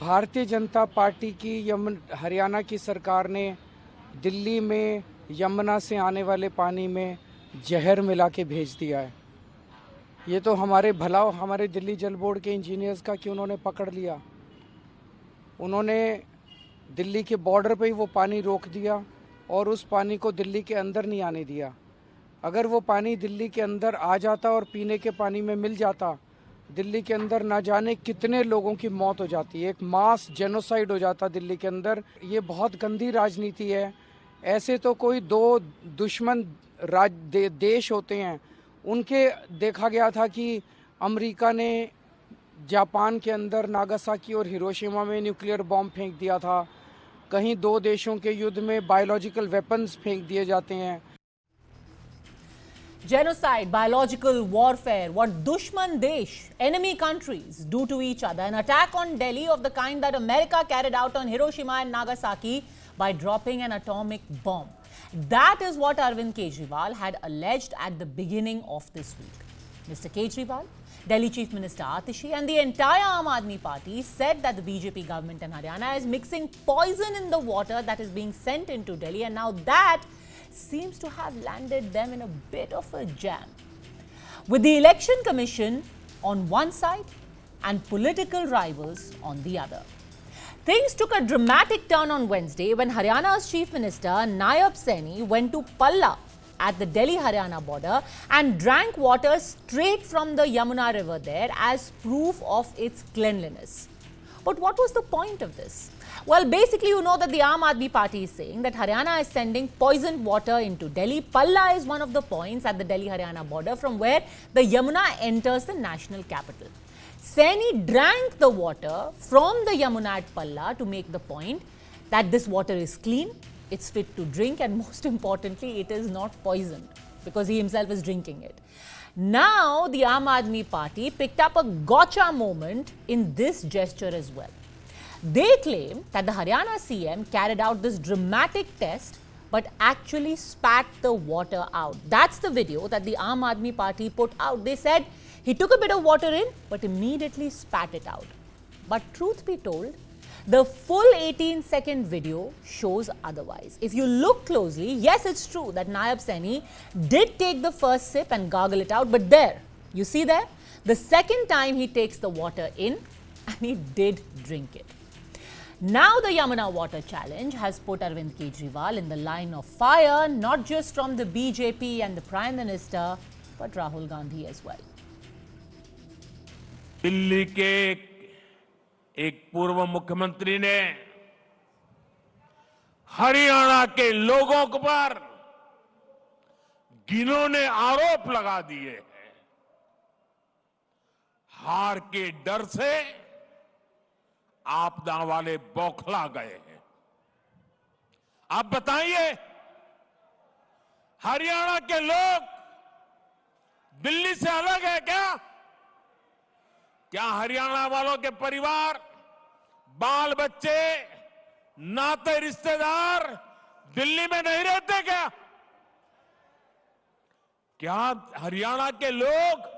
Bharatiya Janata party की हरियाणा की सरकार ने दिल्ली में यमुना से आने वाले पानी में जहर मिला के भेज दिया है। ये तो हमारे दिल्ली जल बोर्ड के इंजीनियर्स का कि उन्होंने पकड़ लिया। उन्होंने दिल्ली के बॉर्डर पे ही वो पानी रोक दिया और उस पानी को दिल्ली के अंदर नहीं आने दिया। अगर वो पानी दिल्ली के अंदर आ जाता और पीने के पानी में मिल जाता, दिल्ली के अंदर ना जाने कितने लोगों की मौत हो जाती। एक मास जेनोसाइड हो जाता दिल्ली के अंदर। ये बहुत गंदी राजनीति है। ऐसे तो कोई दो दुश्मन देश होते हैं, उनके देखा गया था कि अमेरिका ने जापान के अंदर नागासाकी और हिरोशिमा में न्यूक्लियर बॉम्ब फेंक दिया था। कहीं दो देशों के युद्ध में बायोलॉजिकल वेपन्स फेंक दिए जाते हैं। Genocide, biological warfare, what Dushman Desh, enemy countries, do to each other. An attack on Delhi of the kind that America carried out on Hiroshima and Nagasaki by dropping an atomic bomb. That is what Arvind Kejriwal had alleged at the beginning of this week. Mr. Kejriwal, Delhi Chief Minister Atishi and the entire Aam Aadmi Party said that the BJP government in Haryana is mixing poison in the water that is being sent into Delhi, and now that seems to have landed them in a bit of a jam. With the Election Commission on one side and political rivals on the other. Things took a dramatic turn on Wednesday when Haryana's Chief Minister Nayab Saini went to Palla at the Delhi-Haryana border and drank water straight from the Yamuna river there as proof of its cleanliness. But what was the point of this? Well, basically, you know that the Aam Aadmi Party is saying that Haryana is sending poisoned water into Delhi. Palla is one of the points at the Delhi-Haryana border from where the Yamuna enters the national capital. Saini drank the water from the Yamuna at Palla to make the point that this water is clean, it's fit to drink, and most importantly, it is not poisoned because he himself is drinking it. Now, the Aam Aadmi Party picked up a gotcha moment in this gesture as well. They claim that the Haryana CM carried out this dramatic test but actually spat the water out. That's the video that the Aam Aadmi Party put out. They said he took a bit of water in but immediately spat it out. But truth be told, the full 18-second video shows otherwise. If you look closely, yes, it's true that Nayab Saini did take the first sip and gargle it out, but there, you see there, the second time he takes the water in and he did drink it. Now the Yamuna Water Challenge has put Arvind Kejriwal in the line of fire, not just from the BJP and the Prime Minister, but Rahul Gandhi as well. Delhi के एक पूर्व मुख्यमंत्री ने हरियाणा के लोगों पर घिनौने आरोप लगा दिए हैं। हार के डर से आपदा वाले बौखला गए हैं। आप बताइए, हरियाणा के लोग दिल्ली से अलग है क्या? क्या हरियाणा वालों के परिवार, बाल बच्चे, नाते रिश्तेदार दिल्ली में नहीं रहते क्या? क्या हरियाणा के लोग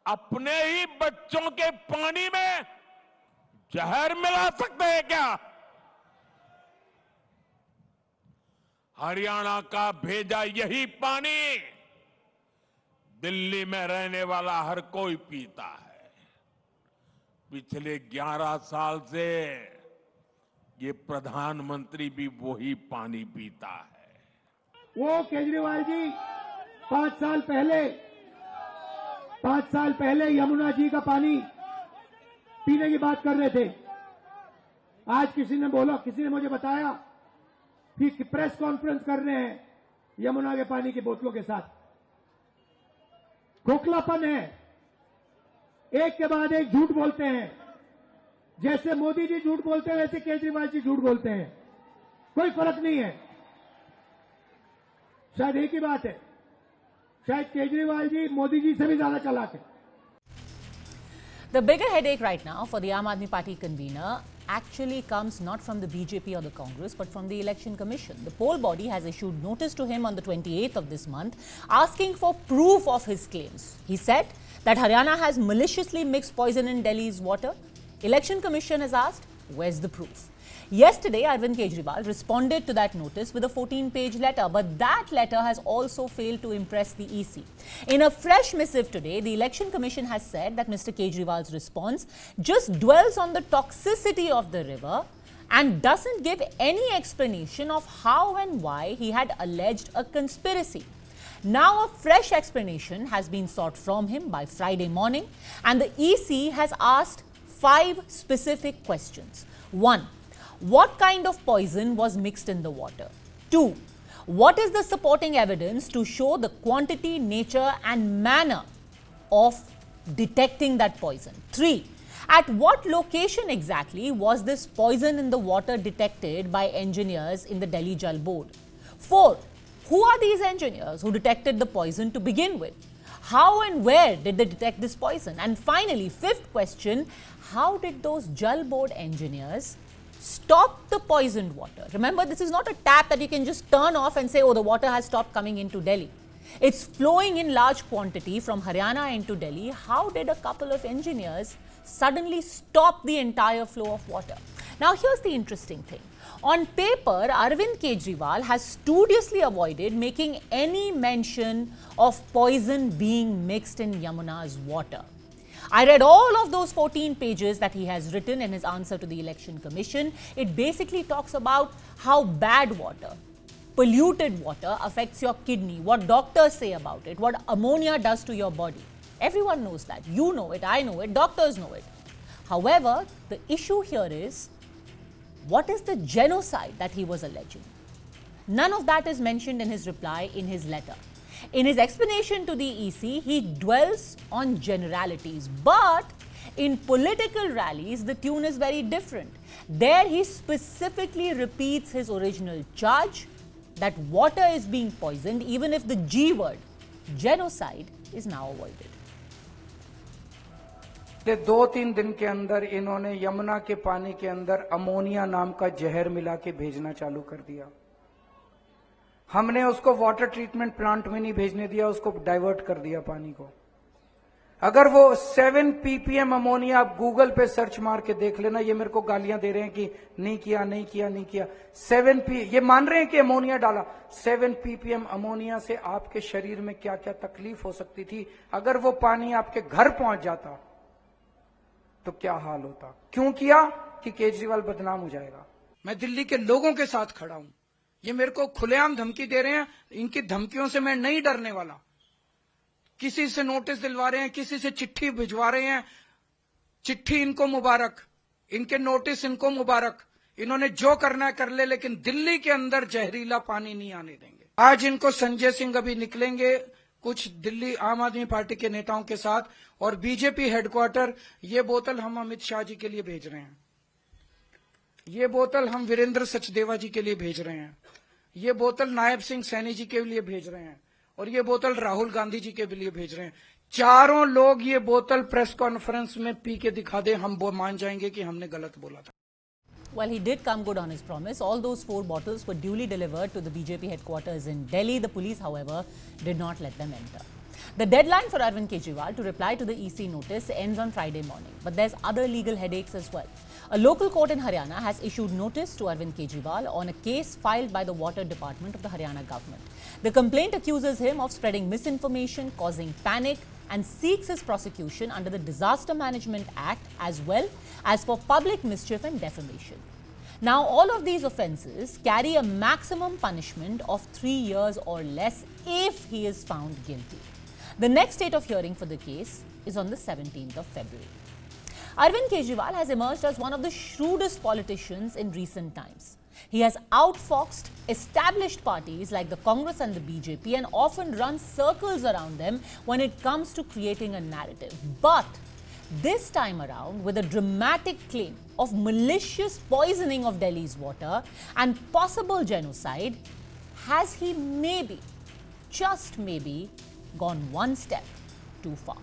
अपने ही बच्चों के पानी में जहर मिला सकते हैं क्या? हरियाणा का भेजा यही पानी दिल्ली में रहने वाला हर कोई पीता है। पिछले 11 साल से ये प्रधानमंत्री भी वही पानी पीता है। वो केजरीवाल जी 5 साल पहले यमुना जी का पानी पीने की बात कर रहे थे। आज किसी ने मुझे बताया कि प्रेस कॉन्फ्रेंस कर रहे हैं यमुना के पानी की बोतलों के साथ। खोखलापन है, एक के बाद एक झूठ बोलते हैं। जैसे मोदी जी झूठ बोलते हैं वैसे केजरीवाल जी झूठ बोलते हैं। कोई फर्क नहीं है। शायद एक ही बात है, शायद केजरीवाल जी मोदी जी से भी ज्यादा चालाक है। The bigger headache right now for the Aam Aadmi Party convener actually comes not from the BJP or the Congress, but from the Election Commission. The poll body has issued notice to him on the 28th of this month, asking for proof of his claims. He said that Haryana has maliciously mixed poison in Delhi's water. Election Commission has asked, where's the proof? Yesterday, Arvind Kejriwal responded to that notice with a 14-page letter, but that letter has also failed to impress the EC. In a fresh missive today, the Election Commission has said that Mr. Kejriwal's response just dwells on the toxicity of the river and doesn't give any explanation of how and why he had alleged a conspiracy. Now a fresh explanation has been sought from him by Friday morning, and the EC has asked 5 specific questions. 1. What kind of poison was mixed in the water? 2. What is the supporting evidence to show the quantity, nature and manner of detecting that poison? 3. At what location exactly was this poison in the water detected by engineers in the Delhi Jal Board? 4. Who are these engineers who detected the poison to begin with? How and where did they detect this poison? And finally, 5th question, how did those Jal Board engineers stop the poisoned water? Remember, this is not a tap that you can just turn off and say, oh, the water has stopped coming into Delhi. It's flowing in large quantity from Haryana into Delhi. How did a couple of engineers suddenly stop the entire flow of water? Now, here's the interesting thing. On paper, Arvind Kejriwal has studiously avoided making any mention of poison being mixed in Yamuna's water. I read all of those 14 pages that he has written in his answer to the Election Commission. It basically talks about how bad water, polluted water affects your kidney, what doctors say about it, what ammonia does to your body. Everyone knows that. You know it, I know it, doctors know it. However, the issue here is, what is the genocide that he was alleging? None of that is mentioned in his reply in his letter. In his explanation to the EC, he dwells on generalities, but in political rallies, the tune is very different. There he specifically repeats his original charge that water is being poisoned, even if the G word, genocide, is now avoided. 2-3 दिन के अंदर इन्होंने यमुना के पानी के अंदर ammonia नाम का जहर मिला के भेजना चालू कर दिया। हमने उसको वाटर ट्रीटमेंट प्लांट में नहीं भेजने दिया, उसको डाइवर्ट कर दिया पानी को। अगर वो 7 ppm अमोनिया, आप गूगल पे सर्च मार के देख लेना, ये मेरे को गालियां दे रहे हैं कि नहीं किया। 7 ये मान रहे हैं कि अमोनिया डाला। 7 ppm अमोनिया से आपके शरीर में क्या क्या तकलीफ हो सकती थी। अगर वो पानी आपके घर पहुंच जाता तो क्या हाल होता। क्यों किया? कि केजरीवाल बदनाम हो जाएगा। मैं दिल्ली के लोगों के साथ खड़ा हूं। ये मेरे को खुलेआम धमकी दे रहे हैं। इनकी धमकियों से मैं नहीं डरने वाला। किसी से नोटिस दिलवा रहे हैं, किसी से चिट्ठी भिजवा रहे हैं। चिट्ठी इनको मुबारक, इनके नोटिस इनको मुबारक। इन्होंने जो करना है कर ले, लेकिन दिल्ली के अंदर जहरीला पानी नहीं आने देंगे। आज इनको संजय सिंह अभी निकलेंगे कुछ दिल्ली आम आदमी पार्टी के नेताओं के साथ, और बीजेपी हेडक्वार्टर, ये बोतल हम अमित शाह जी के लिए भेज रहे हैं। ये बोतल हम वीरेंद्र सचदेवा जी के लिए भेज रहे हैं। ये बोतल नायब सिंह सैनी जी के लिए भेज रहे हैं, और ये बोतल राहुल गांधी जी के लिए भेज रहे हैं। चारों लोग ये बोतल प्रेस कॉन्फ्रेंस में पी के दिखा दे, हम वो मान जाएंगे कि हमने गलत बोला था। Well, he did come good on his promise. All those 4 bottles were duly delivered to the BJP headquarters in Delhi. The police, however, did not let them enter. The deadline for Arvind Kejriwal to reply to the EC notice ends on Friday morning. But there's other legal headaches as well. A local court in Haryana has issued notice to Arvind Kejriwal on a case filed by the Water Department of the Haryana government. The complaint accuses him of spreading misinformation, causing panic, and seeks his prosecution under the Disaster Management Act as well as for public mischief and defamation. Now, all of these offences carry a maximum punishment of 3 years or less if he is found guilty. The next date of hearing for the case is on the 17th of February. Arvind Kejriwal has emerged as one of the shrewdest politicians in recent times. He has outfoxed established parties like the Congress and the BJP and often runs circles around them when it comes to creating a narrative. But this time around, with a dramatic claim of malicious poisoning of Delhi's water and possible genocide, has he maybe, just maybe, gone one step too far?